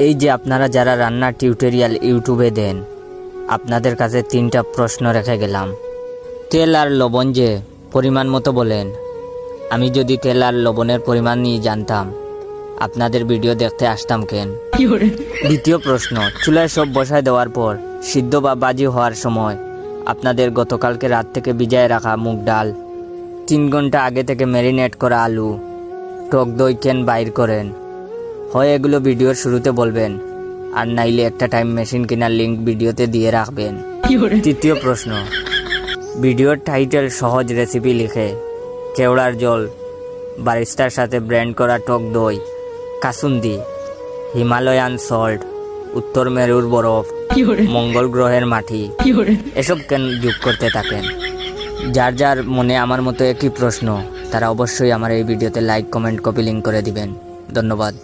এই যে আপনারা যারা রান্নার টিউটোরিয়াল ইউটিউবে দেন, আপনাদের কাছে 3টা প্রশ্ন রেখে গেলাম। তেল আর লবণ যে পরিমাণ মতো বলেন, আমি যদি তেল আর লবণের পরিমাণ নিয়ে জানতাম আপনাদের ভিডিও দেখতে আসতাম কেন? দ্বিতীয় প্রশ্ন, চুলায় সব বসায় দেওয়ার পর সিদ্ধ বা বাজি হওয়ার সময় আপনাদের গতকালকে রাত থেকে ভিজায় রাখা মুগ ডাল, 3 ঘন্টা আগে থেকে ম্যারিনেট করা আলু, টক দই কেন বাইর করেন? হয় এগুলো ভিডিওর শুরুতে বলবেন, আর নাইলে একটা টাইম মেশিন কেনার লিঙ্ক ভিডিওতে দিয়ে রাখবেন। তৃতীয় প্রশ্ন, ভিডিওর টাইটেল সহজ রেসিপি লিখে কেওড়ার জল, বারিস্তার সাথে ব্লেন্ড করা টক দই, কাসুন্দি, হিমালয়ান সল্ট, উত্তর মেরুর বরফ, মঙ্গল গ্রহের মাটি, এসব কেন যোগ করতে থাকেন? যার যার মনে আমার মতো একই প্রশ্ন, তারা অবশ্যই আমার এই ভিডিওতে লাইক, কমেন্ট, কপি লিঙ্ক করে দিবেন। ধন্যবাদ।